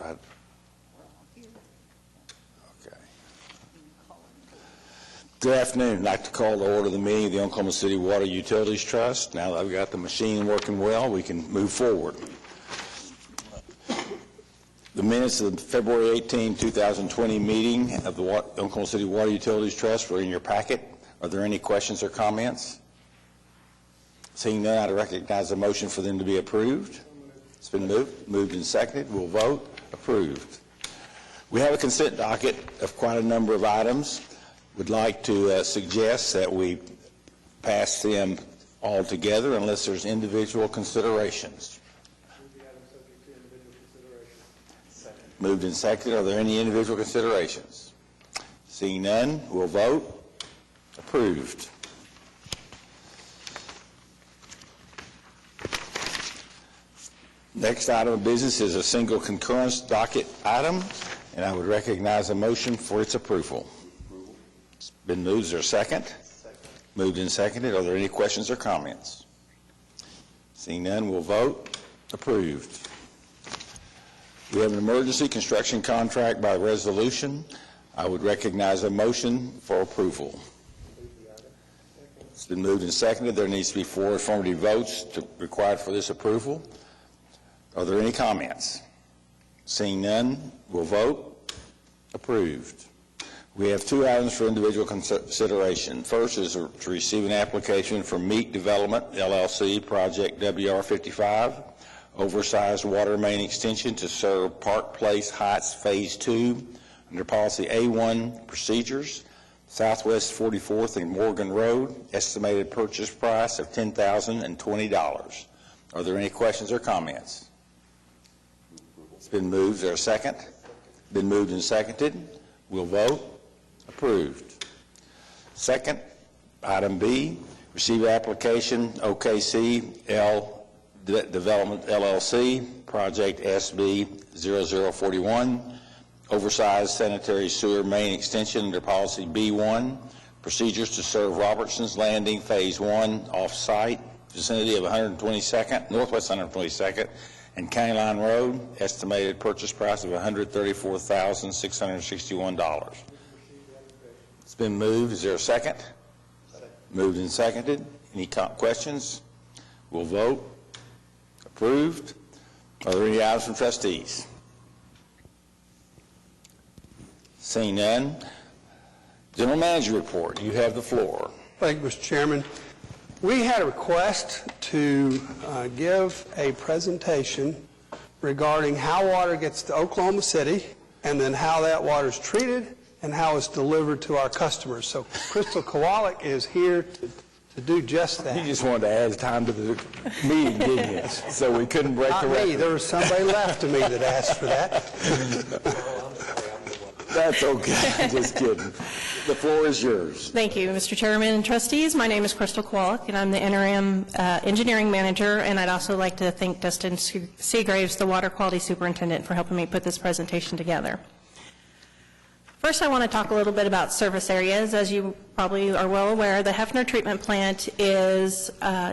right? Okay. Good afternoon. I'd like to call to order the meeting of the Oklahoma City Water Utilities Trust. Now that I've got the machine working well, we can move forward. The minutes of the February 18, 2020 meeting of the Oklahoma City Water Utilities Trust were in your packet. Are there any questions or comments? Seeing none, I recognize a motion for them to be approved. It's been moved and seconded. We'll vote. Approved. We have a consent docket of quite a number of items. Would like to suggest that we pass them all together unless there's individual considerations. Moved and seconded. Are there any individual considerations? Seeing none, we'll vote. Approved. Next item of business is a single concurrence docket item, and I would recognize a motion for its approval. It's been moved. Is there a second? Second. Moved and seconded. Are there any questions or comments? Seeing none, we'll vote. Approved. We have an emergency construction contract by resolution. I would recognize a motion for approval. It's been moved and seconded. There needs to be 4 affirmative votes required for this approval. Are there any comments? Seeing none, we'll vote. Approved. We have 2 items for individual consideration. First is to receive an application from Meek Development, LLC, Project WR55, oversized water main extension to serve Park Place Heights Phase 2 under Policy A1 Procedures, Southwest 44th and Morgan Road, estimated purchase price of $10,020. Are there any questions or comments? It's been moved. Is there a second? Been moved and seconded. We'll vote. Approved. Second, item B, receive application OKC Development LLC, Project SB 0041, oversized sanitary sewer main extension under Policy B1, procedures to serve Robertson's Landing Phase 1 off-site, vicinity of Northwest 122nd and County Line Road, estimated purchase price of $134,661. It's been moved. Is there a second? Second. Moved and seconded. Any questions? We'll vote. Approved. Are there any items from trustees? Seeing none. General Manager report. You have the floor. Thank you, Mr. Chairman. We had a request to give a presentation regarding how water gets to Oklahoma City and then how that water is treated and how it's delivered to our customers. So Crystal Kowalik is here to do just that. You just wanted to add time to the meeting, didn't you? So we couldn't break the record. Not me. There was somebody left of me that asked for that. That's okay. Just kidding. The floor is yours. Thank you, Mr. Chairman and trustees. My name is Crystal Kowalik, and I'm the interim engineering manager, and I'd also like to thank Dustin Seagraves, the water quality superintendent, for helping me put this presentation together. First, I want to talk a little bit about service areas. As you probably are well aware, the Hefner treatment plant is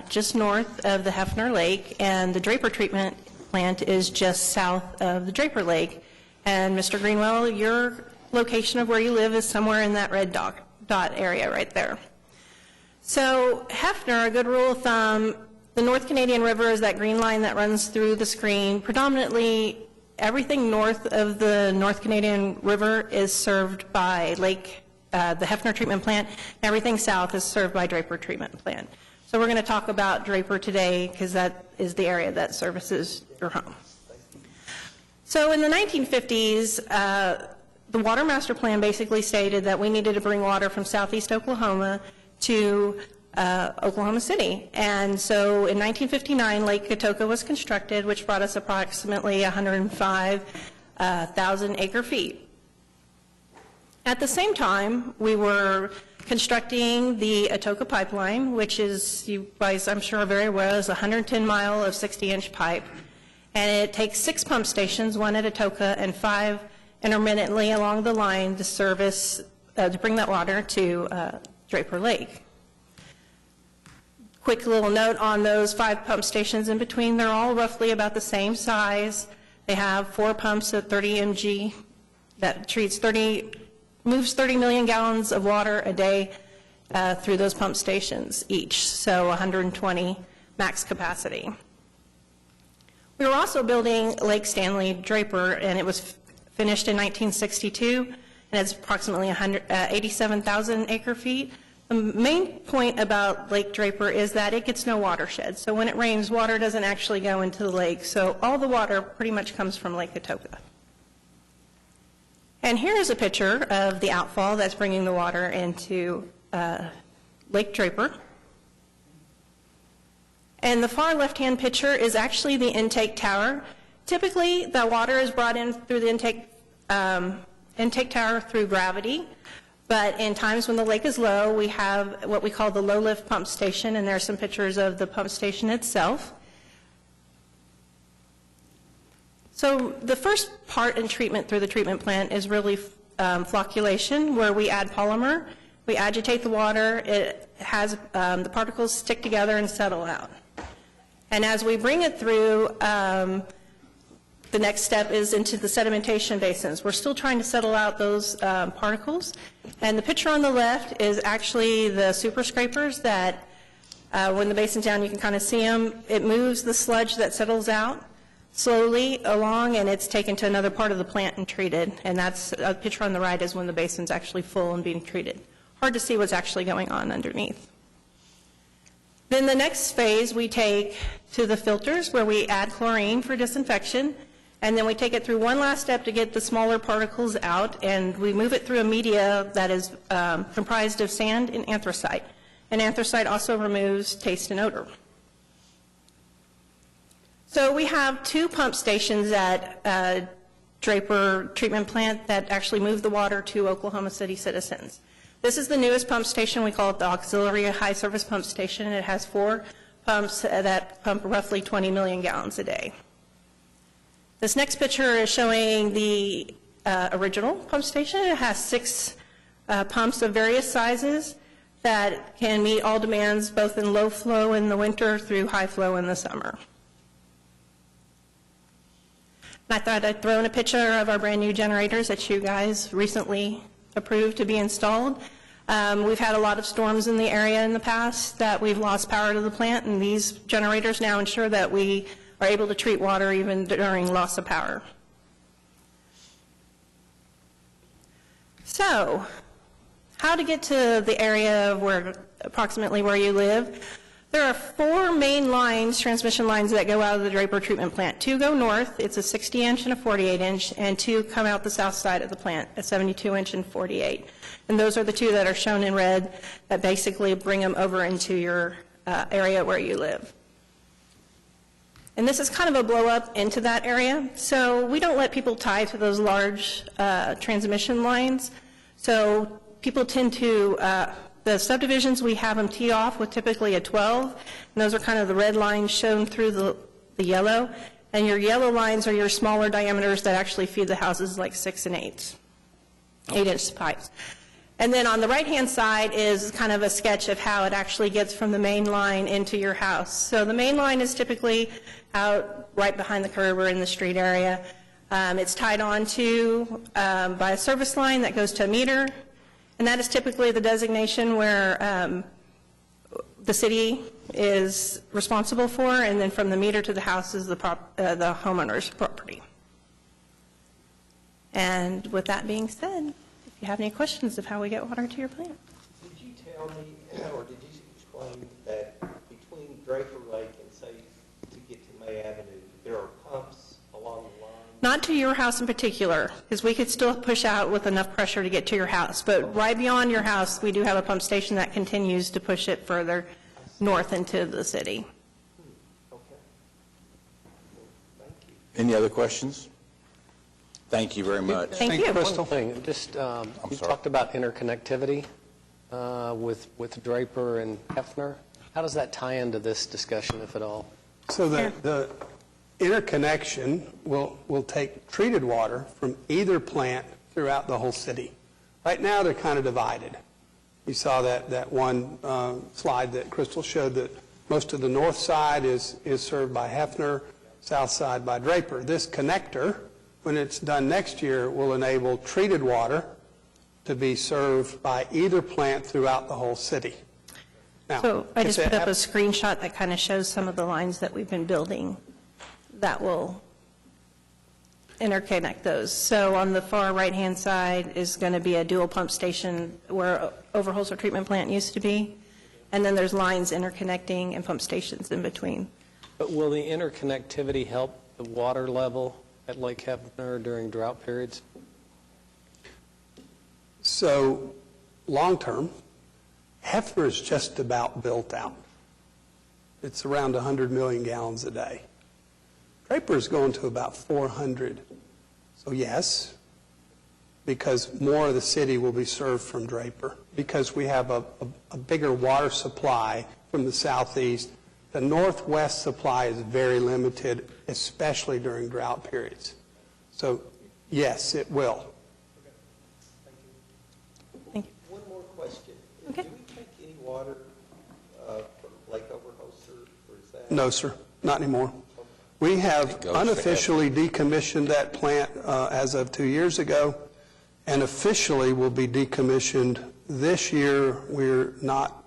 just north of the Hefner Lake, and the Draper treatment plant is just south of the Draper Lake. And Mr. Greenwell, your location of where you live is somewhere in that red dot area right there. So Hefner, a good rule of thumb, the North Canadian River is that green line that runs through the screen. Predominantly, everything north of the North Canadian River is served by the Hefner treatment plant, and everything south is served by Draper treatment plant. So we're going to talk about Draper today because that is the area that services your home. So in the 1950s, the Water Master Plan basically stated that we needed to bring water from southeast Oklahoma to Oklahoma City. And so in 1959, Lake Atoka was constructed, which brought us approximately 105,000 acre feet. At the same time, we were constructing the Atoka pipeline, which is, you guys I'm sure are very aware, is a 110-mile of 60-inch pipe. And it takes 6 pump stations, 1 at Atoka and 5 intermittently along the line to service, to bring that water to Draper Lake. Quick little note on those 5 pump stations in between, they're all roughly about the same size. They have 4 pumps at 30 mg that moves 30 million gallons of water a day through those pump stations each, so 120 max capacity. We were also building Lake Stanley Draper, and it was finished in 1962, and it's approximately 87,000 acre feet. The main point about Lake Draper is that it gets no watershed. So when it rains, water doesn't actually go into the lake. So all the water pretty much comes from Lake Atoka. And here is a picture of the outfall that's bringing the water into Lake Draper. And the far left-hand picture is actually the intake tower. Typically, the water is brought in through the intake tower through gravity. But in times when the lake is low, we have what we call the low-lift pump station, and there are some pictures of the pump station itself. So the first part in treatment through the treatment plant is really flocculation, where we add polymer. We agitate the water. It has the particles stick together and settle out. And as we bring it through, the next step is into the sedimentation basins. We're still trying to settle out those particles. And the picture on the left is actually the super scrapers that, when the basin's down, you can kind of see them. It moves the sludge that settles out slowly along, and it's taken to another part of the plant and treated. And that's a picture on the right is when the basin's actually full and being treated. Hard to see what's actually going on underneath. Then the next phase we take to the filters, where we add chlorine for disinfection. And then we take it through one last step to get the smaller particles out, and we move it through a media that is comprised of sand and anthracite. And anthracite also removes taste and odor. So we have 2 pump stations at Draper Treatment Plant that actually move the water to Oklahoma City citizens. This is the newest pump station. We call it the Auxiliary High Service Pump Station, and it has 4 pumps that pump roughly 20 million gallons a day. This next picture is showing the original pump station. It has 6 pumps of various sizes that can meet all demands, both in low flow in the winter through high flow in the summer. And I thought I'd throw in a picture of our brand new generators that you guys recently approved to be installed. We've had a lot of storms in the area in the past that we've lost power to the plant, and these generators now ensure that we are able to treat water even during loss of power. So, how to get to the area where approximately where you live? There are 4 main lines, transmission lines, that go out of the Draper Treatment Plant. 2 go north, it's a 60-inch and a 48-inch, and 2 come out the south side of the plant, a 72-inch and 48. And those are the 2 that are shown in red that basically bring them over into your area where you live. And this is kind of a blow up into that area. So we don't let people tie to those large transmission lines. So people tend to, the subdivisions, we have them tee off with typically a 12. And those are kind of the red lines shown through the yellow. And your yellow lines are your smaller diameters that actually feed the houses, like 6 and 8-inch pipes. And then on the right-hand side is kind of a sketch of how it actually gets from the main line into your house. So the main line is typically out right behind the curb or in the street area. It's tied on to by a service line that goes to a meter, and that is typically the designation where the city is responsible for, and then from the meter to the house is the homeowner's property. And with that being said, if you have any questions of how we get water to your plant. Did you tell me, or did you explain that between Draper Lake and, say, to get to May Avenue, there are pumps along the line? Not to your house in particular, because we could still push out with enough pressure to get to your house. But right beyond your house, we do have a pump station that continues to push it further north into the city. Okay. Thank you. Any other questions? Thank you very much. Thank you. One thing, just, you sorry. talked about interconnectivity with Draper and Hefner. How does that tie into this discussion, if at all? So the interconnection will take treated water from either plant throughout the whole city. Right now, they're kind of divided. You saw that one slide that Crystal showed that most of the north side is served by Hefner. south side by Draper. This connector, when it's done next year, will enable treated water to be served by either plant throughout the whole city. Now, So I if just it put up a hap- screenshot that kind of shows some of the lines that we've been building that will interconnect those. So on the far right-hand side is going to be a dual pump station where Overholser treatment plant used to be, and then there's lines interconnecting and pump stations in between. But will the interconnectivity help the water level at Lake Hefner during drought periods? So, long-term, Hefner is just about built out. It's around 100 million gallons a day. Draper is going to about 400. So yes, because more of the city will be served from Draper, because we have a bigger water supply from the southeast. The northwest supply is very limited, especially during drought periods. So yes, it will. Thank you. One more question. Okay. Do we take any water from Lake Overholser, or is that? No, sir, not anymore. We have It goes to unofficially decommissioned that plant as of 2 years ago, and officially will be decommissioned this year. We're not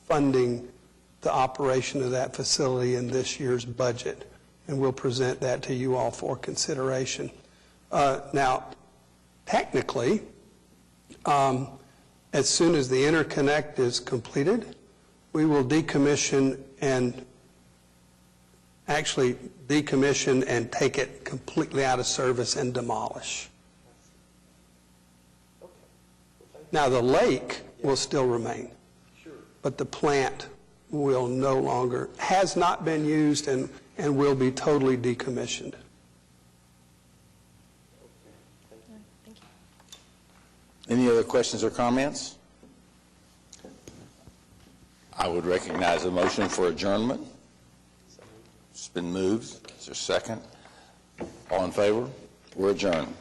funding the operation of that facility in this year's budget, and we'll present that to you all for consideration. Now, technically, as soon as the interconnect is completed, we will decommission and actually decommission and take it completely out of service and demolish. Okay. Well, thank you. Now, the lake will still remain, Sure. but the plant will no longer, has not been used and will be totally decommissioned. Any other questions or comments? I would recognize a motion for adjournment. It's been moved. Is there a second? All in favor? We're adjourned.